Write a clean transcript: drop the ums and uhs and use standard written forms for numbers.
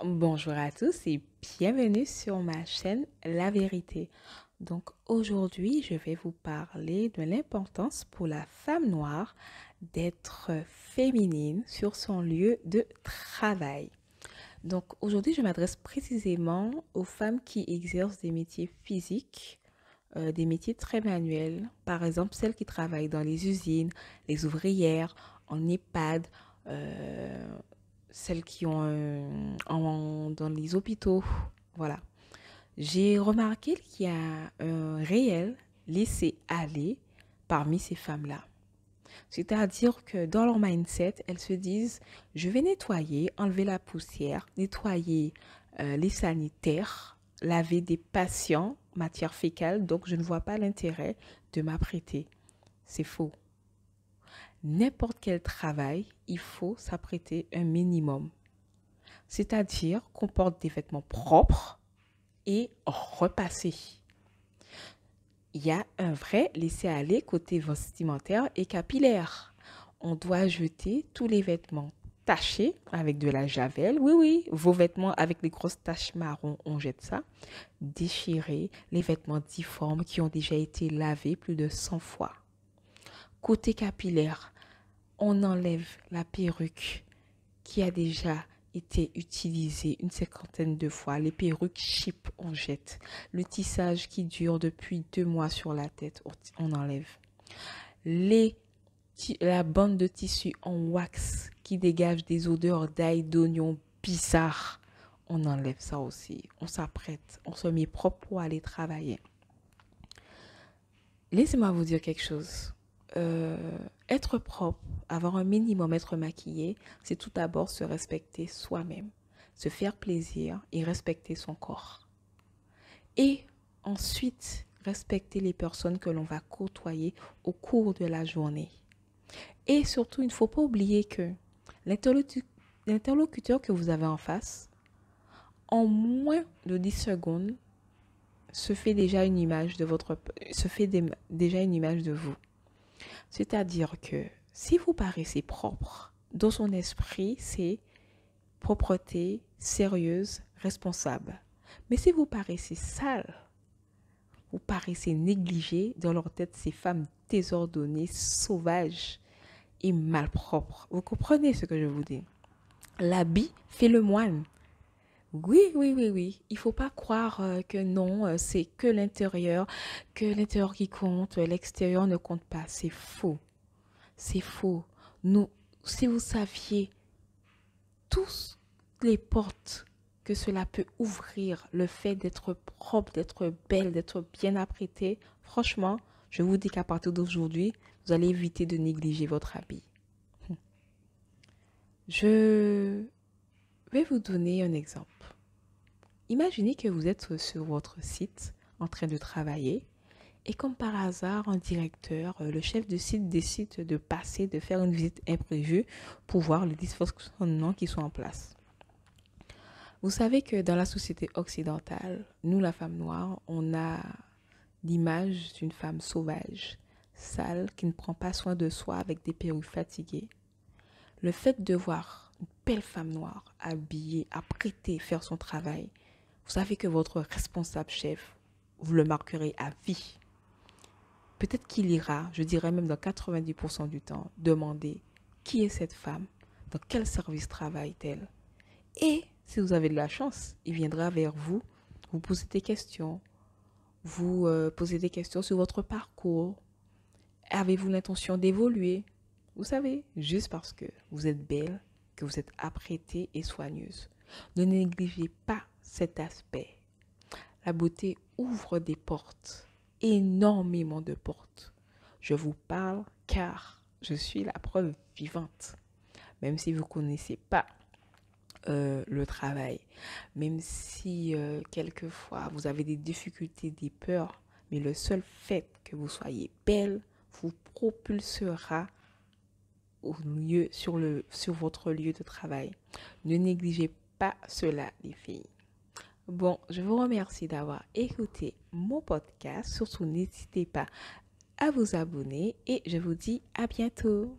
Bonjour à tous et bienvenue sur ma chaîne La Vérité. Donc aujourd'hui, je vais vous parler de l'importance pour la femme noire d'être féminine sur son lieu de travail. Donc aujourd'hui, je m'adresse précisément aux femmes qui exercent des métiers physiques, des métiers très manuels. Par exemple, celles qui travaillent dans les usines, les ouvrières, en EHPAD, euh, celles qui ont dans les hôpitaux. Voilà. J'ai remarqué qu'il y a un réel laisser-aller parmi ces femmes-là. C'est-à-dire que dans leur mindset, elles se disent, je vais nettoyer, enlever la poussière, nettoyer les sanitaires, laver des patients, matière fécale, donc je ne vois pas l'intérêt de m'apprêter. C'est faux. N'importe quel travail, il faut s'apprêter un minimum. C'est-à-dire qu'on porte des vêtements propres et repassés. Il y a un vrai laisser-aller côté vestimentaire et capillaire. On doit jeter tous les vêtements tachés avec de la javel. Oui, oui, vos vêtements avec les grosses taches marron, on jette ça. Déchirer les vêtements difformes qui ont déjà été lavés plus de 100 fois. Côté capillaire, on enlève la perruque qui a déjà été utilisée une cinquantaine de fois. Les perruques cheap, on jette. Le tissage qui dure depuis 2 mois sur la tête, on enlève. Les, la bande de tissu en wax qui dégage des odeurs d'ail, d'oignon bizarres, on enlève ça aussi. On s'apprête, on se met propre pour aller travailler. Laissez-moi vous dire quelque chose. Être propre, avoir un minimum, être maquillé, c'est tout d'abord se respecter soi-même, se faire plaisir et respecter son corps. Et ensuite, respecter les personnes que l'on va côtoyer au cours de la journée. Et surtout, il ne faut pas oublier que l'interlocuteur que vous avez en face, en moins de 10 secondes, se fait déjà une image de déjà une image de vous. C'est-à-dire que si vous paraissez propre, dans son esprit, c'est propreté, sérieuse, responsable. Mais si vous paraissez sale, vous paraissez négligé, dans leur tête, ces femmes désordonnées, sauvages et malpropres. Vous comprenez ce que je vous dis? L'habit fait le moine. Oui, oui, oui, oui. Il ne faut pas croire que non, c'est que l'intérieur qui compte, l'extérieur ne compte pas. C'est faux. C'est faux. Nous, si vous saviez tous les portes que cela peut ouvrir, le fait d'être propre, d'être belle, d'être bien apprêtée, franchement, je vous dis qu'à partir d'aujourd'hui, vous allez éviter de négliger votre habit. Je vais vous donner un exemple. Imaginez que vous êtes sur votre site en train de travailler et comme par hasard, un directeur, le chef de site décide de passer, de faire une visite imprévue pour voir les dysfonctionnements qui sont en place. Vous savez que dans la société occidentale, nous, la femme noire, on a l'image d'une femme sauvage, sale, qui ne prend pas soin de soi avec des perruques fatiguées. Le fait de voir une belle femme noire, habillée, apprêtée, faire son travail, vous savez que votre responsable chef, vous le marquerez à vie. Peut-être qu'il ira, je dirais même dans 90% du temps, demander qui est cette femme, dans quel service travaille-t-elle. Et si vous avez de la chance, il viendra vers vous, vous posez des questions, vous posez des questions sur votre parcours. Avez-vous l'intention d'évoluer? Vous savez, juste parce que vous êtes belle, que vous êtes apprêtée et soigneuse. Ne négligez pas cet aspect. La beauté ouvre des portes, énormément de portes. Je vous parle car je suis la preuve vivante. Même si vous ne connaissez pas le travail, même si quelquefois vous avez des difficultés, des peurs, mais le seul fait que vous soyez belle vous propulsera sur votre lieu de travail. Ne négligez pas cela, les filles. Bon, je vous remercie d'avoir écouté mon podcast. Surtout, n'hésitez pas à vous abonner et je vous dis à bientôt.